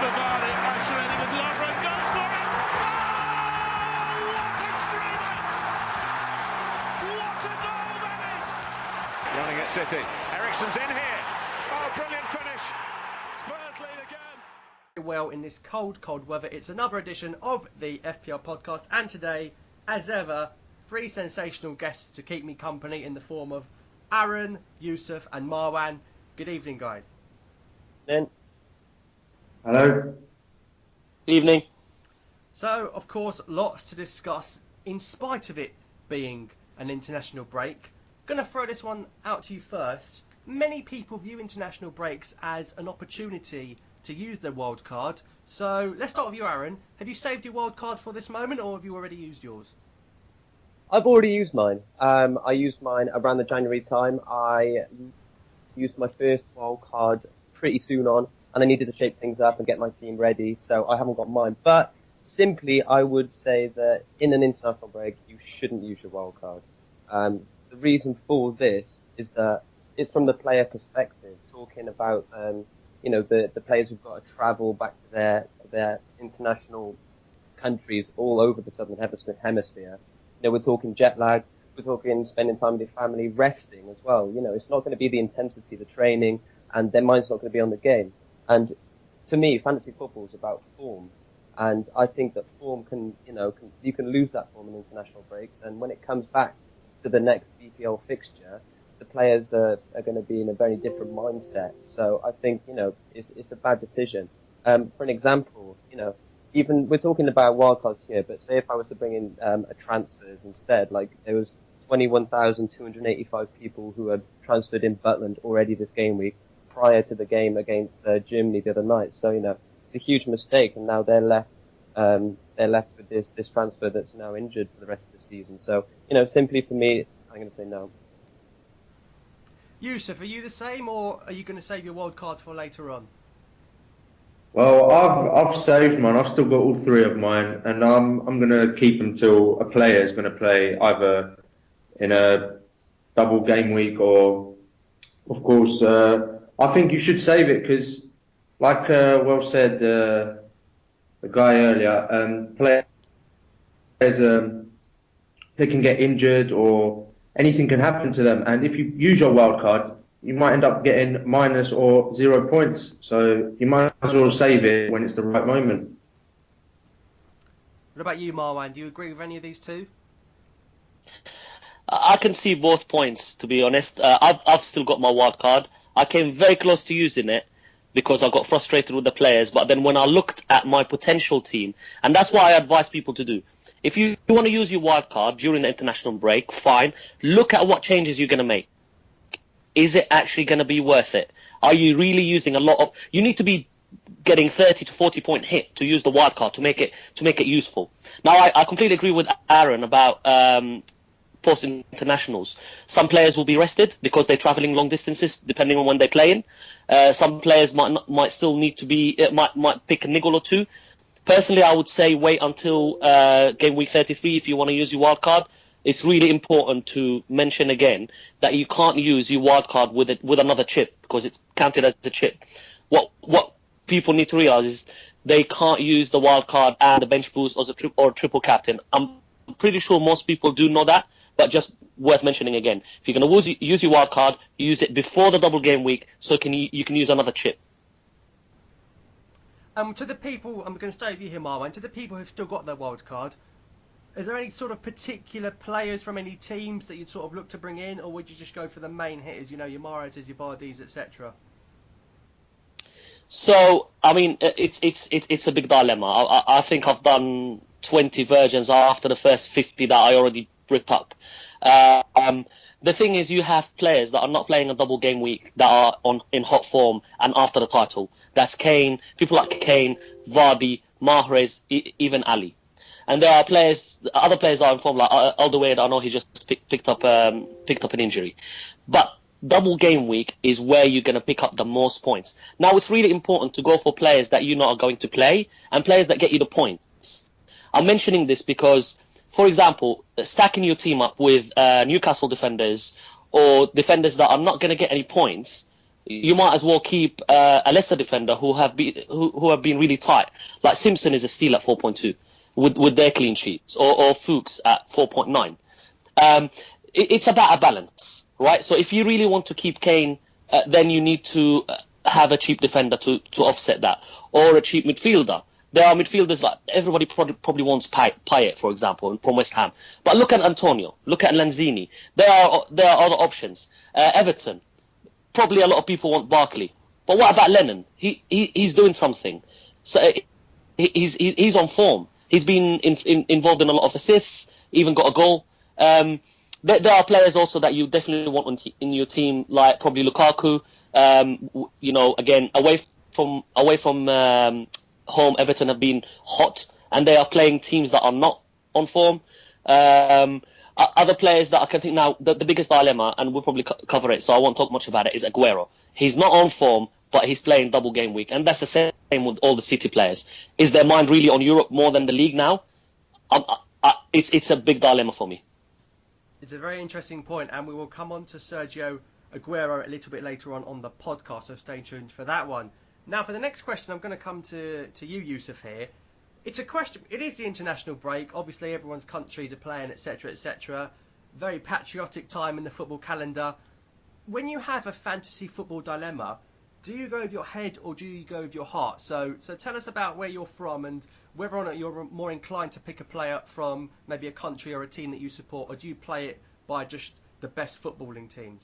Stavani isolated with Lovren, goes for it! Oh, what a screamer! What a goal that is! Running at City, Eriksen's in here. Oh, brilliant finish! Spurs lead again. Well, in this cold weather, it's another edition of the FPL podcast, and today, as ever, three sensational guests to keep me company in the form of Aaron, Yusuf and Marwan. Good evening, guys. Then. Hello. Evening. So, of course, lots to discuss in spite of it being an international break. Gonna throw this one out to you first. Many people view international breaks as an opportunity to use their wild card. So let's start with you, Aaron. Have you saved your wild card for this moment, or have you already used yours? I've already used mine. I used mine around the January time. I used my first wild card pretty soon on, and I needed to shake things up and get my team ready, so I haven't got mine. But simply, I would say that in an international break, you shouldn't use your wild card. The reason for this is that it's from the player perspective, talking about the players who've got to travel back to their international countries all over the Southern Hemisphere. We're talking jet lag, we're talking spending time with your family, resting as well. It's not going to be the intensity, the training, and their mind's not going to be on the game. And to me, fantasy football is about form. And I think that form you can lose that form in international breaks. And when it comes back to the next BPL fixture, the players are going to be in a very different mindset. So I think, it's a bad decision. For an example, even we're talking about wildcards here, but say if I was to bring in a transfers instead, like there was 21,285 people who had transferred in Butland already this game week prior to the game against Germany the other night. So it's a huge mistake, and now they're left with this transfer that's now injured for the rest of the season. So simply for me, I'm going to say no. Yusuf, are you the same, or are you going to save your wild card for later on? Well, I've saved mine. I've still got all three of mine, and I'm gonna keep them till a player is gonna play either in a double game week or, of course, I think you should save it because, like well said, the guy earlier, players they can get injured or anything can happen to them, and if you use your wild card, you might end up getting minus or 0 points. So you might as well save it when it's the right moment. What about you, Marwan? Do you agree with any of these two? I can see both points, to be honest. I've still got my wild card. I came very close to using it because I got frustrated with the players. But then when I looked at my potential team, and that's what I advise people to do. If you want to use your wild card during the international break, fine. Look at what changes you're going to make. Is it actually going to be worth it? Are you really using a lot of... You need to be getting 30 to 40 point hit to use the wildcard to make it useful. Now, I completely agree with Aaron about post-internationals. Some players will be rested because they're travelling long distances, depending on when they're playing. Some players might still need to be... might pick a niggle or two. Personally, I would say wait until game week 33 if you want to use your wildcard. It's really important to mention again that you can't use your wildcard with another chip because it's counted as a chip. What people need to realize is they can't use the wildcard and the bench boost as a triple captain. I'm pretty sure most people do know that, but just worth mentioning again. If you're going to use your wildcard, use it before the double game week so you can use another chip. To the people, I'm going to stay with you here, Marwan. To the people who've still got their wild card, is there any sort of particular players from any teams that you'd sort of look to bring in, or would you just go for the main hitters, your Mahrez's, your Vardis, etc.? So, I mean, it's a big dilemma. I think I've done 20 versions after the first 50 that I already ripped up. The thing is, you have players that are not playing a double game week that are in hot form and after the title. That's Kane, people like Kane, Vardy, Mahrez, even Ali. And there are other players that are in form, like Alderweireld. I know he just picked up an injury. But double game week is where you're going to pick up the most points. Now, it's really important to go for players that you know are going to play and players that get you the points. I'm mentioning this because, for example, stacking your team up with Newcastle defenders or defenders that are not going to get any points you might as well keep a Leicester defender who have been really tight. Like Simpson is a steal at 4.2 with their clean sheets, or Fuchs at 4.9. It's about a balance, right? So if you really want to keep Kane, then you need to have a cheap defender to offset that, or a cheap midfielder. There are midfielders like everybody probably wants Payet, for example, from West Ham. But look at Antonio, look at Lanzini. There are other options. Everton, probably a lot of people want Barkley. But what about Lennon? He's doing something. So he's on form. He's been involved in a lot of assists, even got a goal. There are players also that you definitely want in your team, like probably Lukaku. Again, away from home, Everton have been hot, and they are playing teams that are not on form. Other players that I can think now, the biggest dilemma, and we'll probably cover it, so I won't talk much about it, is Aguero. He's not on form, but he's playing double game week, and that's the same with all the City players. Is their mind really on Europe more than the league now? It's a big dilemma for me. It's a very interesting point, and we will come on to Sergio Aguero a little bit later on the podcast, so stay tuned for that one. Now, for the next question, I'm going to come to you, Yusuf, here. It's a question. It is the international break. Obviously, everyone's countries are playing, etc., etc. Very patriotic time in the football calendar. When you have a fantasy football dilemma, do you go with your head or do you go with your heart? So tell us about where you're from and whether or not you're more inclined to pick a player from maybe a country or a team that you support, or do you play it by just the best footballing teams?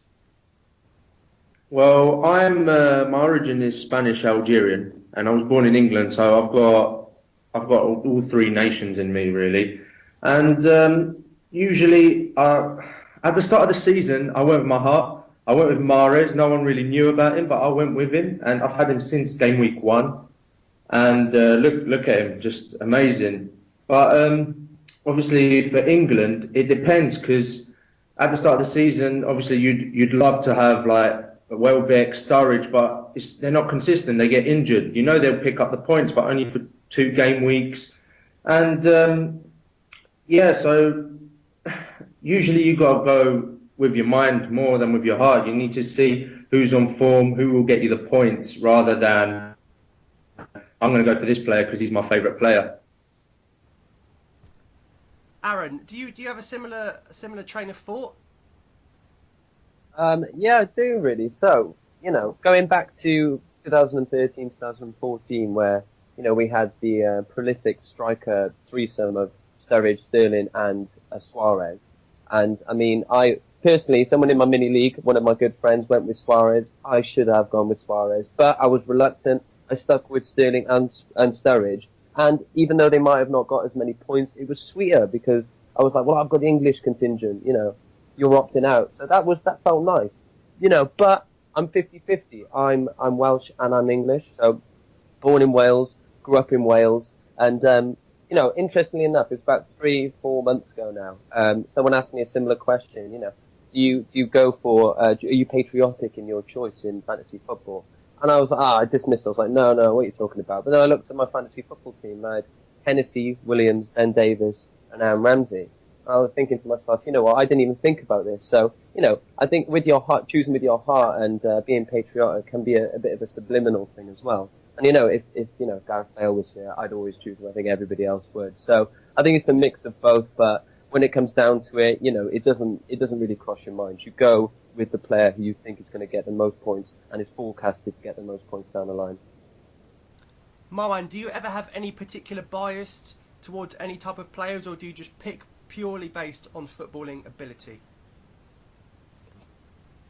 Well, my origin is Spanish Algerian, and I was born in England, so I've got all three nations in me really. And usually, at the start of the season, I went with my heart. I went with Mahrez. No one really knew about him, but I went with him, and I've had him since game week 1. And look at him, just amazing. But obviously for England, it depends, because at the start of the season, obviously you'd love to have like Welbeck, Sturridge, but they're not consistent. They get injured. You know they'll pick up the points, but only for 2 game weeks. And so usually you got to go with your mind more than with your heart. You need to see who's on form, who will get you the points, rather than I'm going to go for this player because he's my favourite player. Aaron, do you have a similar train of thought? Yeah, I do really. So, going back to 2013, 2014, where, we had the prolific striker threesome of Sturridge, Sterling and Suarez. And, I mean, personally, someone in my mini league, one of my good friends went with Suarez. I should have gone with Suarez, but I was reluctant. I stuck with Sterling and Sturridge. And even though they might have not got as many points, it was sweeter because I was like, well, I've got the English contingent, you're opting out. So that felt nice, but I'm 50-50. I'm Welsh and I'm English. So born in Wales, grew up in Wales. And, interestingly enough, it's about 3-4 months ago now. Someone asked me a similar question, do you go for, are you patriotic in your choice in fantasy football? And I was like, I dismissed it. I was like, no, what are you talking about? But then I looked at my fantasy football team. I had Hennessy, Williams, Ben Davis, and Aaron Ramsey. And I was thinking to myself, you know what, I didn't even think about this. So, I think with your heart, choosing with your heart and being patriotic can be a bit of a subliminal thing as well. And, if Gareth Bale was here, I'd always choose him. I think everybody else would. So I think it's a mix of both. But when it comes down to it, it doesn't really cross your mind. You go with the player who you think is going to get the most points and is forecasted to get the most points down the line. Marwan, do you ever have any particular bias towards any type of players, or do you just pick purely based on footballing ability?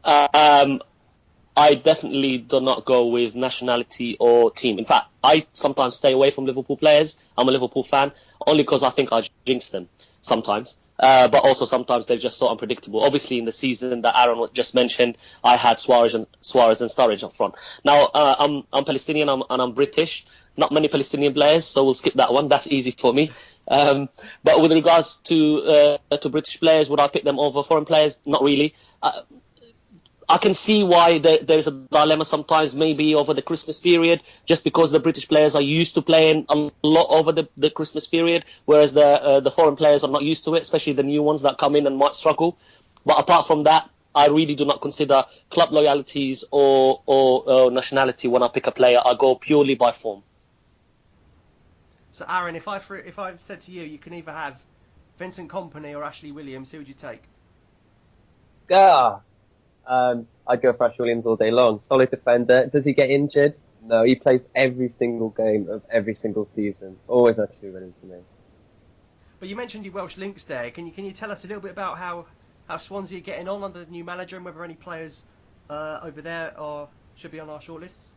I definitely do not go with nationality or team. In fact, I sometimes stay away from Liverpool players. I'm a Liverpool fan, only because I think I jinx them sometimes. But also sometimes they're just so unpredictable. Obviously, in the season that Aaron just mentioned, I had Suarez and Sturridge up front. Now, I'm Palestinian and I'm British. Not many Palestinian players, so we'll skip that one. That's easy for me. But with regards to British players, would I pick them over foreign players? Not really. I can see why there's a dilemma sometimes, maybe over the Christmas period, just because the British players are used to playing a lot over the Christmas period, whereas the foreign players are not used to it, especially the new ones that come in and might struggle. But apart from that, I really do not consider club loyalties or nationality when I pick a player. I go purely by form. So Aaron, if I said to you, you can either have Vincent Kompany or Ashley Williams, who would you take? I'd go for Ash Williams all day long. Solid defender. Does he get injured? No, he plays every single game of every single season. Always Ashley Williams for me. But you mentioned your Welsh links there. Can you tell us a little bit about how Swansea are getting on under the new manager and whether any players over there should be on our shortlists?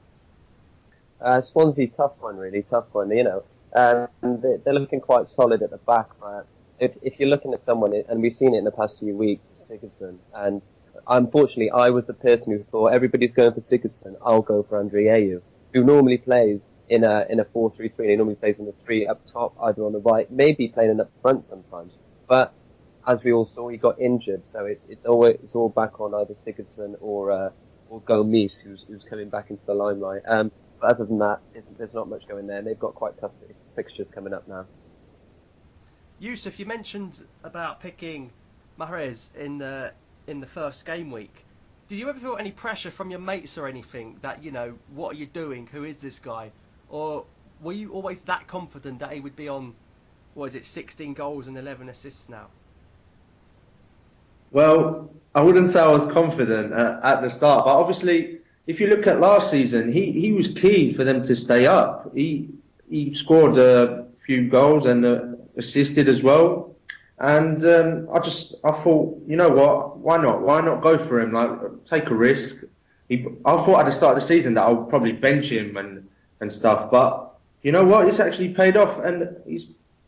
Swansea, tough one, really tough one. You know, they're looking quite solid at the back. Right? If you're looking at someone, and we've seen it in the past few weeks, Sigurdsson, and unfortunately, I was the person who thought everybody's going for Sigurdsson. I'll go for Andrieu, who normally plays in a 4-3-3. He normally plays in the 3 up top, either on the right, maybe playing up front sometimes. But as we all saw, he got injured, so it's all back on either Sigurdsson or Gomes, who's coming back into the limelight. But other than that, there's not much going there. They've got quite tough fixtures coming up now. Yusuf, you mentioned about picking Mahrez in the first game week. Did you ever feel any pressure from your mates or anything that, what are you doing? Who is this guy? Or were you always that confident that he would be on, 16 goals and 11 assists now? Well, I wouldn't say I was confident at the start, but obviously, if you look at last season, he was key for them to stay up. He scored a few goals and assisted as well. And I thought, you know what? Why not? Why not go for him? Like, take a risk. I thought at the start of the season that I would probably bench him and stuff, but you know what? It's actually paid off. And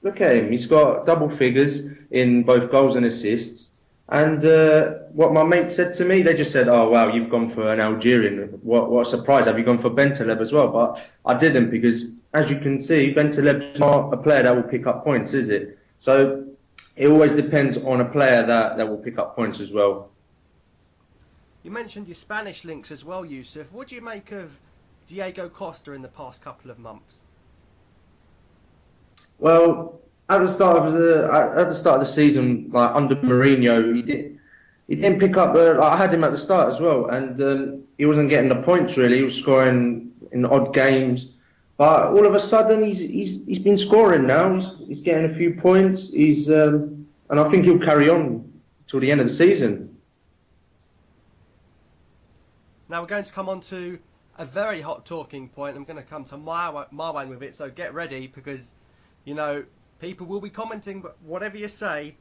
look at him. He's got double figures in both goals and assists. And what my mate said to me, they just said, "Oh wow, you've gone for an Algerian. What a surprise! Have you gone for Bentaleb as well?" But I didn't, because as you can see, Bentaleb's not a player that will pick up points, is it? So it always depends on a player that will pick up points as well. You mentioned your Spanish links as well, Yusuf. What do you make of Diego Costa in the past couple of months? Well, at the start of the season, like under Mourinho, he didn't pick up. I had him at the start as well, and he wasn't getting the points really. He was scoring in odd games, but all of a sudden he's been scoring now. He's getting a few points. And I think he'll carry on till the end of the season. Now we're going to come on to a very hot talking point. I'm going to come to Marwan with it, so get ready, because people will be commenting, but whatever you say,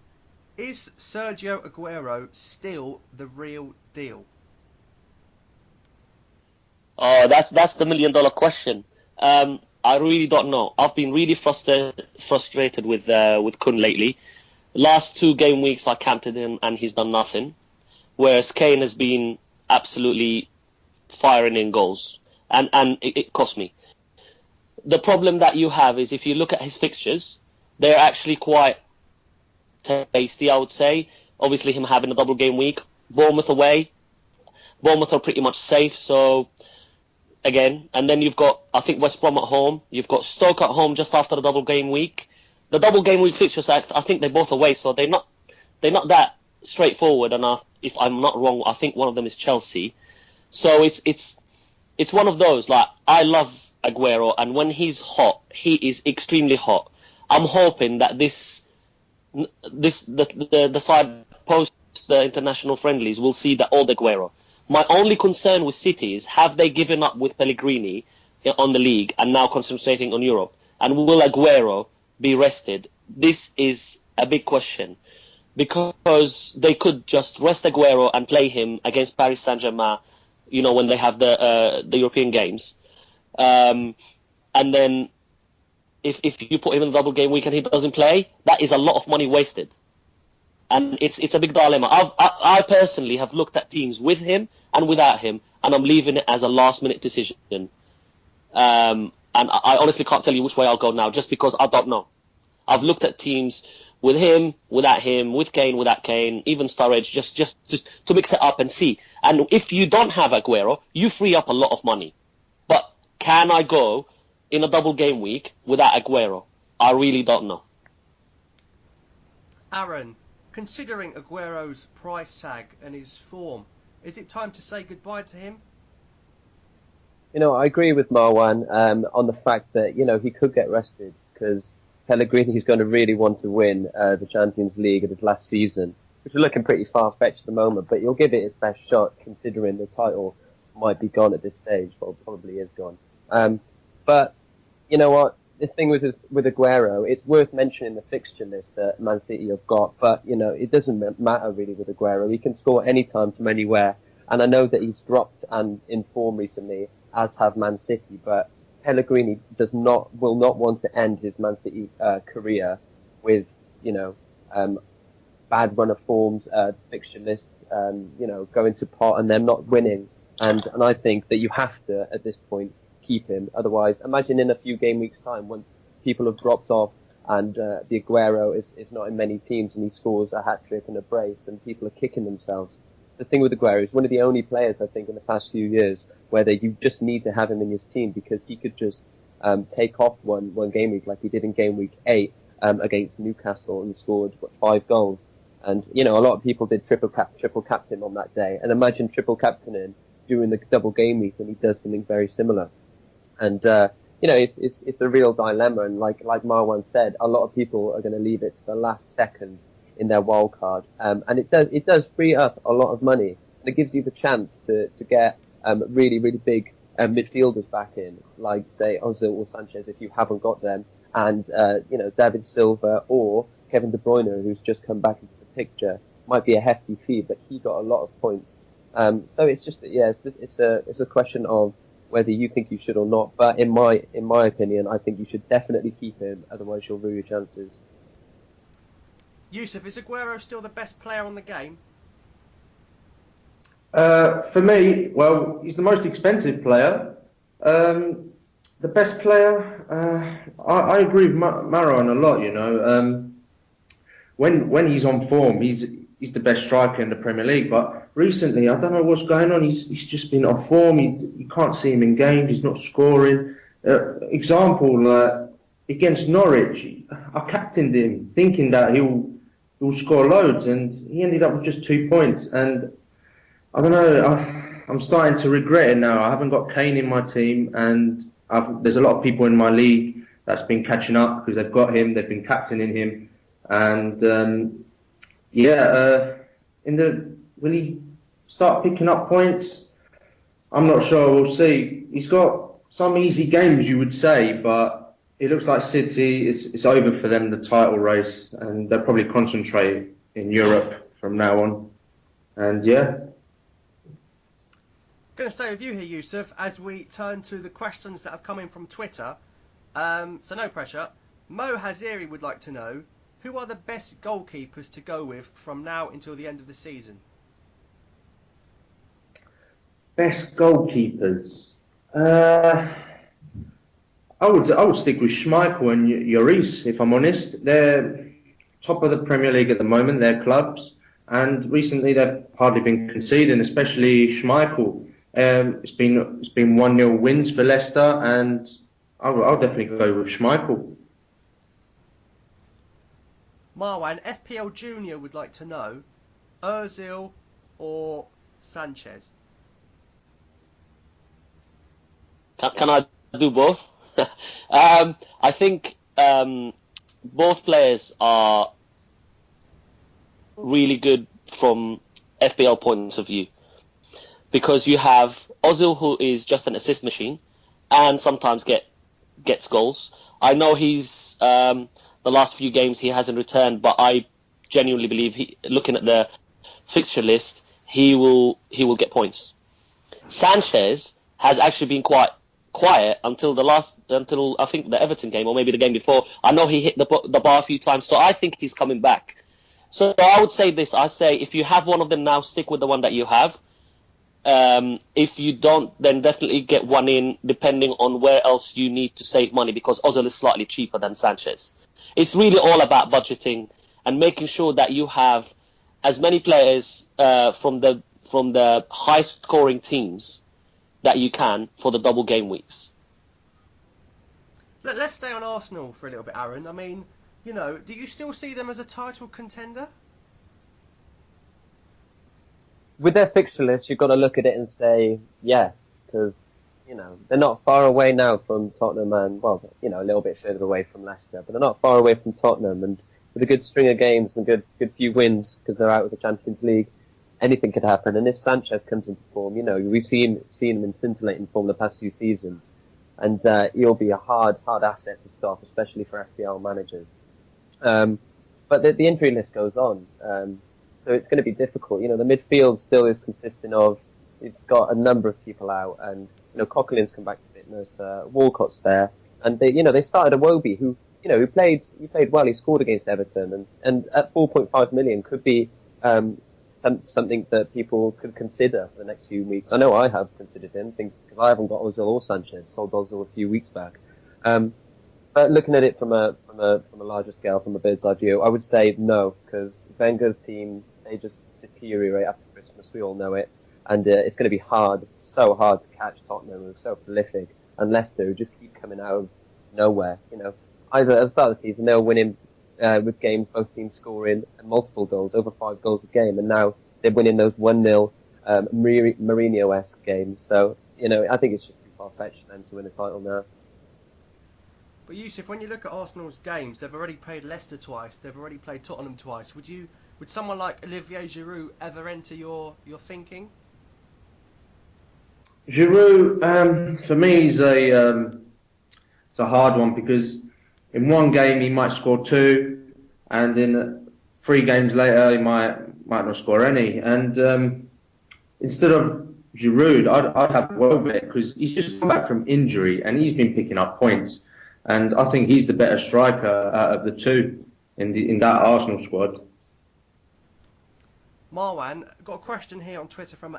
is Sergio Aguero still the real deal? Oh, that's the $1 million question. I really don't know. I've been really frustrated with Kun lately. Last 2 game weeks I captained him and he's done nothing, whereas Kane has been absolutely firing in goals, and it cost me. The problem that you have is, if you look at his fixtures, they're actually quite tasty, I would say. Obviously, him having a double game week. Bournemouth away. Bournemouth are pretty much safe, so again. And then you've got, I think, West Brom at home. You've got Stoke at home just after the double game week. The double game week fixtures, I think they're both away, so they're not that straightforward. And if I'm not wrong, I think one of them is Chelsea. So it's one of those. Like, I love Aguero, and when he's hot, he is extremely hot. I'm hoping that the side post the international friendlies will see the old Aguero. My only concern with City is, have they given up with Pellegrini on the league and now concentrating on Europe? And will Aguero be rested? This is a big question, because they could just rest Aguero and play him against Paris Saint-Germain, when they have the European games. And then if you put him in the double game week and he doesn't play, that is a lot of money wasted. And it's a big dilemma. I personally have looked at teams with him and without him, and I'm leaving it as a last-minute decision. And I honestly can't tell you which way I'll go now, just because I don't know. I've looked at teams with him, without him, with Kane, without Kane, even Sturridge, just to mix it up and see. And if you don't have Aguero, you free up a lot of money. But can I go in a double game week without Aguero? I really don't know. Aaron, considering Aguero's price tag and his form, is it time to say goodbye to him? I agree with Marwan on the fact that, he could get rested because Pellegrini's going to really want to win the Champions League at his last season, which is looking pretty far-fetched at the moment, but he'll give it his best shot considering the title might be gone at this stage, well, probably is gone. But, you know what? The thing with Aguero, it's worth mentioning the fixture list that Man City have got, but, it doesn't matter really with Aguero. He can score anytime from anywhere, and I know that he's dropped and in form recently, as have Man City, but Pellegrini will not want to end his Man City career with, bad run of forms, fixture list, going to pot and them not winning. And I think that you have to, at this point, keep him. Otherwise, imagine in a few game weeks' time, once people have dropped off and the Aguero is not in many teams and he scores a hat-trick and a brace and people are kicking themselves. The thing with Aguero, he's one of the only players, I think, in the past few years where you just need to have him in his team because he could just take off one game week like he did in game week 8 against Newcastle and scored 5 goals. And, a lot of people did triple captain on that day. And imagine triple captaining during the double game week when he does something very similar. And, it's a real dilemma. And like Marwan said, a lot of people are going to leave it to the last second in their wild card. And it does free up a lot of money. And it gives you the chance to get really, really big midfielders back in, like, say, Ozil or Sanchez if you haven't got them. And, David Silva or Kevin De Bruyne, who's just come back into the picture, might be a hefty fee, but he got a lot of points. So it's just that, it's a question of whether you think you should or not. But in my opinion, I think you should definitely keep him. Otherwise, you'll ruin your chances. Yusuf, is Aguero still the best player on the game? For me, well, he's the most expensive player. The best player, I agree with Marouane a lot. When he's on form, he's the best striker in the Premier League. But recently, I don't know what's going on. He's just been off form. You can't see him in games. He's not scoring. Example, against Norwich, I captained him thinking that he'll score loads, and he ended up with just 2 points. And I don't know. I'm starting to regret it now. I haven't got Kane in my team, and there's a lot of people in my league that's been catching up because they've got him. They've been captaining him, and will he start picking up points? I'm not sure. We'll see. He's got some easy games, you would say, but it looks like City, it's over for them, the title race, and they'll probably concentrate in Europe from now on. And yeah. Going to stay with you here, Yusuf, as we turn to the questions that have come in from Twitter. So no pressure. Mo Haziri would like to know, who are the best goalkeepers to go with from now until the end of the season? Best goalkeepers? I would stick with Schmeichel and Lloris, if I'm honest. They're top of the Premier League at the moment, their clubs, and recently they've hardly been conceding, especially Schmeichel. It's been 1-0 wins for Leicester, and I'll definitely go with Schmeichel. Marwan, FPL Junior would like to know, Ozil or Sanchez? Can I do both? I think both players are really good from FPL points of view, because you have Ozil, who is just an assist machine and sometimes gets goals. I know he's the last few games he hasn't returned, but I genuinely believe looking at the fixture list, he will get points. Sanchez has actually been quite quiet until I think the Everton game, or maybe the game before. I know he hit the bar a few times, so I think he's coming back. So I would say this. I say if you have one of them now, stick with the one that you have. If you don't, then definitely get one in, depending on where else you need to save money, because Ozil is slightly cheaper than Sanchez. It's really all about budgeting and making sure that you have as many players from the high-scoring teams that you can for the double game weeks. Let's stay on Arsenal for a little bit, Aaron. I mean, do you still see them as a title contender? with their fixture list, you've got to look at it and say yes, because they're not far away now from Tottenham, and a little bit further away from Leicester, but they're not far away from Tottenham, and with a good string of games and good few wins because they're out of the Champions League, anything could happen. And if Sanchez comes into form, we've seen him in scintillating form the past 2 seasons, and he'll be a hard asset to stop, especially for FPL managers. But the injury list goes on, so it's going to be difficult. The midfield still is consisting of, it's got a number of people out, and Coquelin's come back to fitness, Walcott's there, and they started Iwobi, who he played well. He scored against Everton, and at 4.5 million could be something that people could consider for the next few weeks. I know I have considered him, because I haven't got Ozil or Sanchez. Sold Ozil a few weeks back. But looking at it from a larger scale, from a bird's eye view, I would say no, because Wenger's team, they just deteriorate after Christmas. We all know it, and it's going to be so hard to catch Tottenham, who's so prolific, and Leicester, who just keep coming out of nowhere. Either at the start of the season they were winning with games, both teams scoring multiple goals, over 5 goals a game, and now they're winning those 1-0 Mourinho-esque games. So I think it's just too far-fetched for them to win a title now. But Yusuf, when you look at Arsenal's games, they've already played Leicester twice, they've already played Tottenham twice. Would someone like Olivier Giroud ever enter your thinking? Giroud, for me, it's a hard one, because in one game he might score 2, and in 3 games later he might not score any. And instead of Giroud, I'd have Welbeck, because he's just come back from injury and he's been picking up points. And I think he's the better striker out of the 2 in that Arsenal squad. Marwan, got a question here on Twitter from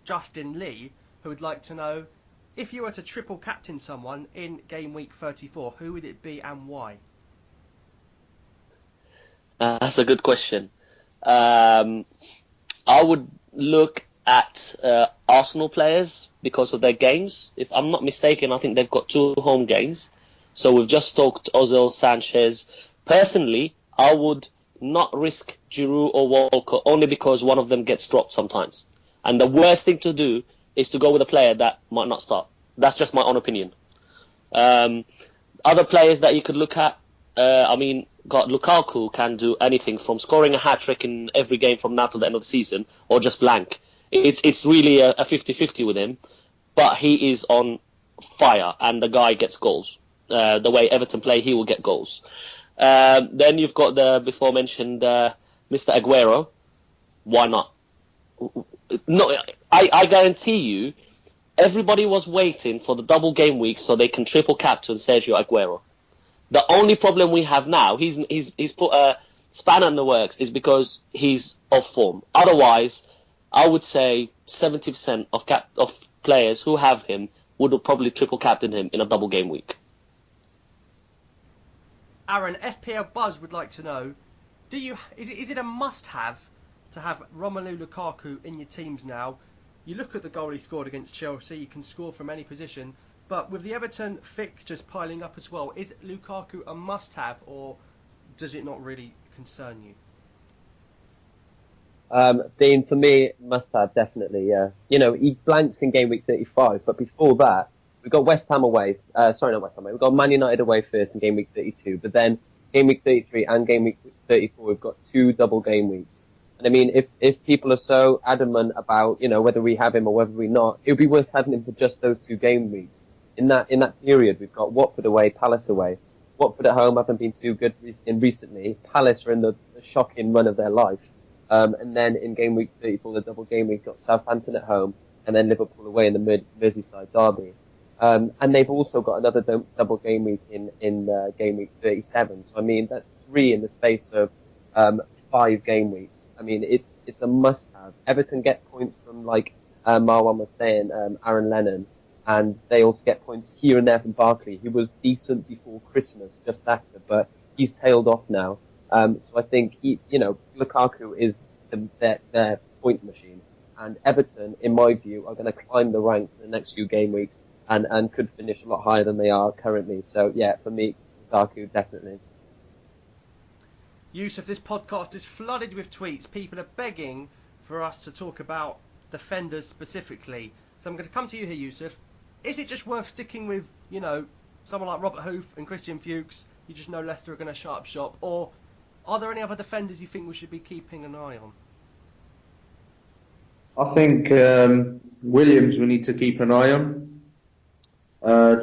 Justin Lee, who would like to know, if you were to triple captain someone in game week 34, who would it be and why? That's a good question. I would look at Arsenal players because of their games. If I'm not mistaken, I think they've got 2 home games. So we've just talked Ozil, Sanchez. Personally, I would not risk Giroud or Walcott, only because one of them gets dropped sometimes. And the worst thing to do is to go with a player that might not start. That's just my own opinion. Other players that you could look at, Lukaku can do anything from scoring a hat-trick in every game from now to the end of the season, or just blank. It's really a 50-50 with him, but he is on fire, and the guy gets goals. The way Everton play, he will get goals. Then you've got the before-mentioned Mr. Aguero. Why not? No, I guarantee you, everybody was waiting for the double game week so they can triple captain Sergio Aguero. The only problem we have now, he's put a spanner in the works, is because he's off form. Otherwise, I would say 70% of players who have him would probably triple captain him in a double game week. Aaron, FPL Buzz would like to know, is it a must-have to have Romelu Lukaku in your teams now? You look at the goal he scored against Chelsea, you can score from any position, but with the Everton fixtures piling up as well, is Lukaku a must-have, or does it not really concern you? Dean, for me, must-have, definitely, yeah. He blanks in game week 35, but before that, we've got West Ham away. Sorry, not West Ham away. We've got Man United away first in game week 32, but then game week 33 and game week 34, we've got 2 double game weeks. And I mean, if people are so adamant about, whether we have him or whether we not, it would be worth having him for just those 2 game weeks. In that period, we've got Watford away, Palace away. Watford at home haven't been too good recently. Palace are in the shocking run of their life. And then in game week 34, the double game week, got Southampton at home, and then Liverpool away in the Merseyside derby. And they've also got another double game week in game week 37. So I mean, that's 3 in the space of 5 game weeks. I mean, it's a must-have. Everton get points from, like Marwan was saying, Aaron Lennon, and they also get points here and there from Barkley, who was decent before Christmas, just after, but he's tailed off now. So I think Lukaku is their point machine, and Everton, in my view, are going to climb the ranks in the next few game weeks and could finish a lot higher than they are currently. So yeah, for me, Lukaku definitely. Yusuf, this podcast is flooded with tweets. People are begging for us to talk about defenders specifically. So I'm going to come to you here, Yusuf. Is it just worth sticking with, someone like Robert Huth and Christian Fuchs? You just know Leicester are going to shut up shop. Or are there any other defenders you think we should be keeping an eye on? I think Williams we need to keep an eye on.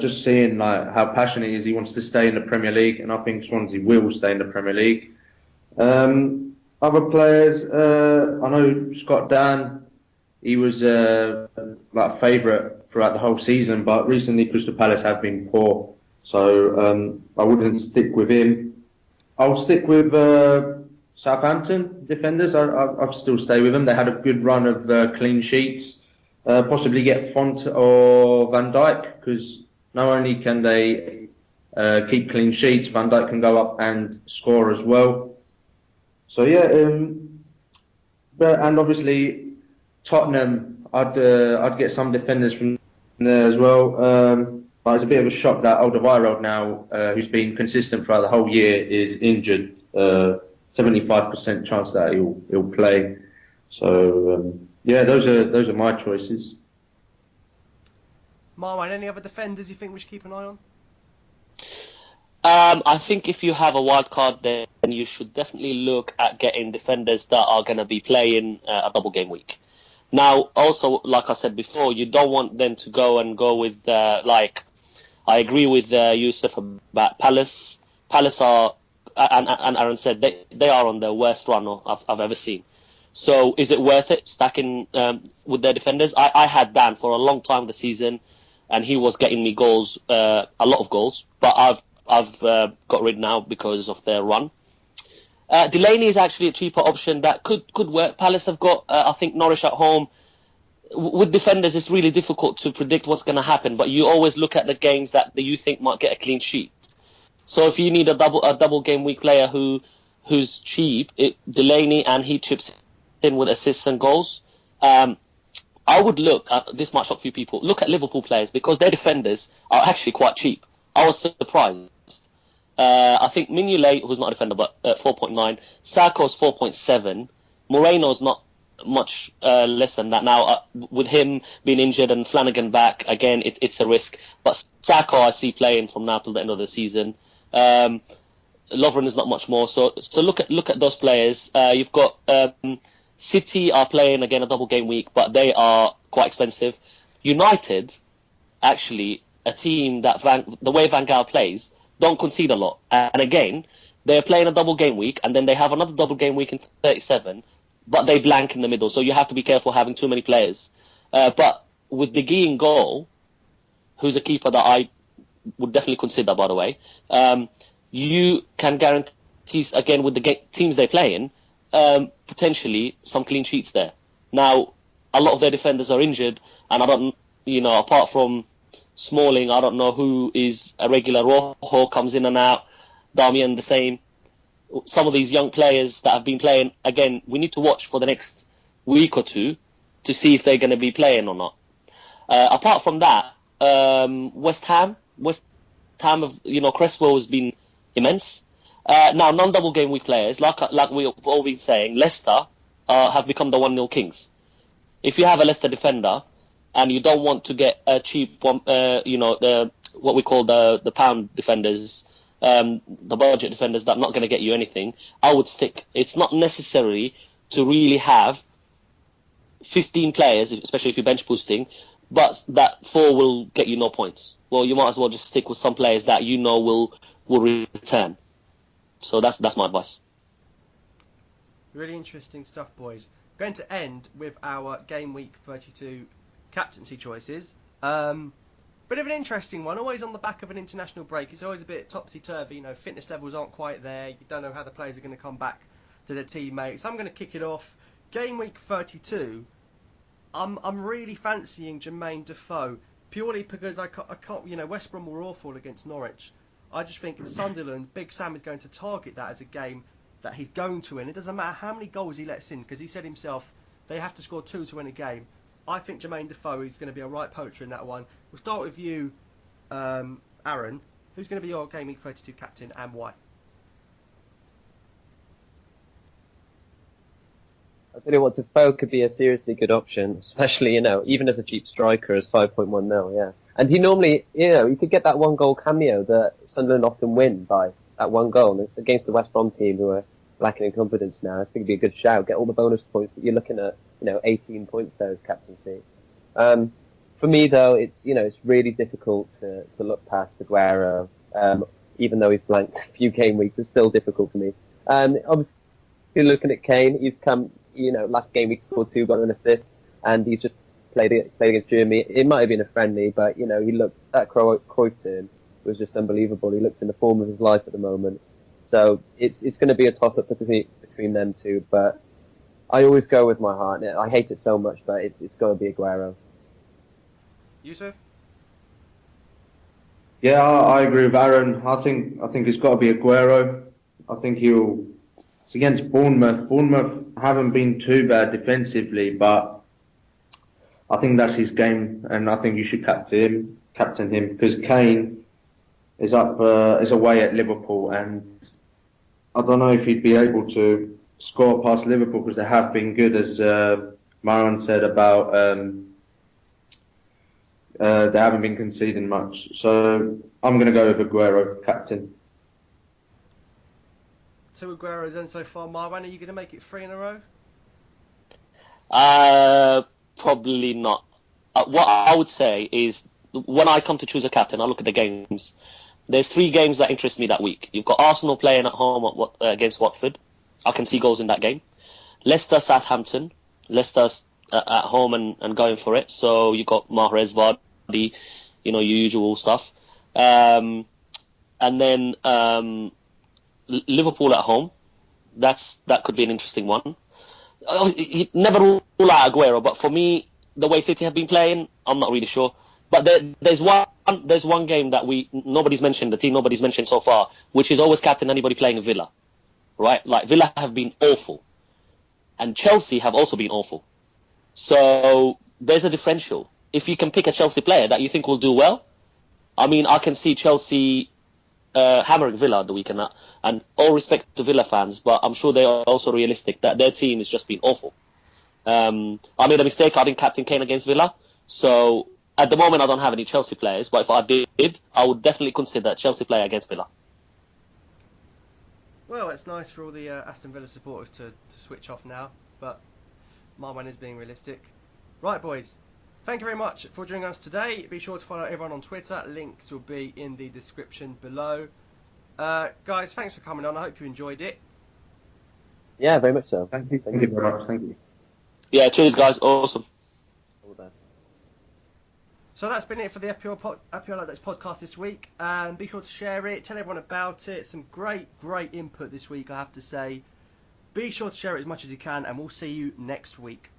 Just seeing like how passionate he is, he wants to stay in the Premier League, and I think Swansea will stay in the Premier League. Other players, I know Scott Dan, he was like a favourite throughout the whole season, but recently Crystal Palace have been poor, so I wouldn't stick with him. I'll stick with Southampton defenders. I'll still stay with them. They had a good run of clean sheets. Possibly get Font or Van Dijk, because not only can they keep clean sheets, Van Dijk can go up and score as well. So yeah, and obviously Tottenham, I'd get some defenders from there as well. But it's a bit of a shock that Alderweireld now, who's been consistent throughout the whole year, is injured. 75% chance that he'll play. So yeah, those are my choices. Marwan, any other defenders you think we should keep an eye on? I think if you have a wild card, then you should definitely look at getting defenders that are going to be playing a double game week. Now, also, like I said before, you don't want them to go with I agree with Yusuf about Palace. Palace are, and Aaron said, they are on their worst run I've ever seen. So is it worth it stacking with their defenders? I had Dan for a long time this season, and he was getting me goals, a lot of goals, but I've got rid now because of their run. Delaney is actually a cheaper option that could work. Palace have got, I think, Norwich at home. With defenders, it's really difficult to predict what's going to happen, but you always look at the games that you think might get a clean sheet. So if you need a double game week player who's cheap, Delaney, and he chips in with assists and goals, I would look at, this might shock a few people, look at Liverpool players, because their defenders are actually quite cheap. I was surprised. I think Mignolet, who's not a defender, but 4.9. Sarko's 4.7. Moreno's not much less than that. Now, with him being injured and Flanagan back, again, it's a risk. But Sarko I see playing from now till the end of the season. Lovren is not much more. So look at those players. You've got City are playing, again, a double game week, but they are quite expensive. United, actually, a team that the way Van Gaal plays, don't concede a lot. And again, they're playing a double game week, and then they have another double game week in 37, but they blank in the middle. So you have to be careful having too many players. But with De Gea in goal, who's a keeper that I would definitely consider, by the way, you can guarantee, again, with the teams they play in, potentially some clean sheets there. Now, a lot of their defenders are injured, and I don't, apart from Smalling, I don't know who is a regular. Rojo comes in and out. Darmian the same. Some of these young players that have been playing, again, we need to watch for the next week or two to see if they're going to be playing or not. Apart from that, West Ham, Cresswell has been immense. Now, non-double game week players, like we've all been saying, Leicester have become the 1-0 kings. If you have a Leicester defender, and you don't want to get a cheap one, what we call the pound defenders, the budget defenders that are not going to get you anything, I would stick. It's not necessary to really have 15 players, especially if you're bench boosting, but that 4 will get you no points. Well, you might as well just stick with some players that will return. So that's my advice. Really interesting stuff, boys. Going to end with our Game Week 32 captaincy choices. Bit of an interesting one, always on the back of an international break. It's always a bit topsy-turvy, fitness levels aren't quite there. You don't know how the players are going to come back to their teammates. I'm going to kick it off. Game Week 32, I'm really fancying Jermaine Defoe, purely because I can't, West Brom were awful against Norwich. I just think Sunderland, Big Sam is going to target that as a game that he's going to win. It doesn't matter how many goals he lets in, because he said himself they have to score 2 to win a game. I think Jermaine Defoe is going to be a right poacher in that one. We'll start with you, Aaron. Who's going to be your Game Week 32 captain and why? I tell you what, Defoe could be a seriously good option, especially, even as a cheap striker as 5.1 mil, yeah. And he normally, you could get that one goal cameo that Sunderland often win by, that one goal against the West Brom team who are lacking in confidence now. I think it'd be a good shout. Get all the bonus points that you're looking at, 18 points there as captaincy. For me though, it's really difficult to look past Aguero. Even though he's blanked a few game weeks, it's still difficult for me. Obviously looking at Kane, he's come, last game week scored 2, got an assist, and he's just played against Germany. It might have been a friendly, but he looked, that Cruyff turn was just unbelievable. He looks in the form of his life at the moment. So it's going to be a toss up between them two, but I always go with my heart. I hate it so much, but it's got to be Aguero. Yusuf? Yeah, I agree with Aaron. I think it's got to be Aguero. I think it's against Bournemouth. Bournemouth haven't been too bad defensively, but I think that's his game, and I think you should captain him because Kane is away at Liverpool, and I don't know if he'd be able to score past Liverpool because they have been good, as Maran said about they haven't been conceding much. So I'm going to go with Aguero, captain. 2 Agueros then so far. Marwan, are you going to make it 3 in a row? Probably not. What I would say is when I come to choose a captain, I look at the games. There's 3 games that interest me that week. You've got Arsenal playing at home against Watford. I can see goals in that game. Leicester, Southampton. Leicester's at home and going for it. So you got Mahrez, Vardy, your usual stuff. And then Liverpool at home. That could be an interesting one. You never rule out Aguero, but for me, the way City have been playing, I'm not really sure. But there's one game that nobody's mentioned, the team nobody's mentioned so far, which is always captain anybody playing Villa, right? Like Villa have been awful, and Chelsea have also been awful. So there's a differential. If you can pick a Chelsea player that you think will do well, I mean, I can see Chelsea hammering Villa the weekend. And all respect to Villa fans, but I'm sure they are also realistic that their team has just been awful. I made a mistake. I didn't captain Kane against Villa. So at the moment, I don't have any Chelsea players. But if I did, I would definitely consider a Chelsea player against Villa. Well, it's nice for all the Aston Villa supporters to switch off now. But Marwan is being realistic. Right, boys. Thank you very much for joining us today. Be sure to follow everyone on Twitter. Links will be in the description below. Guys, thanks for coming on. I hope you enjoyed it. Yeah, very much so. Thank you very much. Thank you. Yeah, cheers, guys. Awesome. All the best. So that's been it for the FPL Updates podcast this week. Be sure to share it. Tell everyone about it. Some great input this week, I have to say. Be sure to share it as much as you can, and we'll see you next week.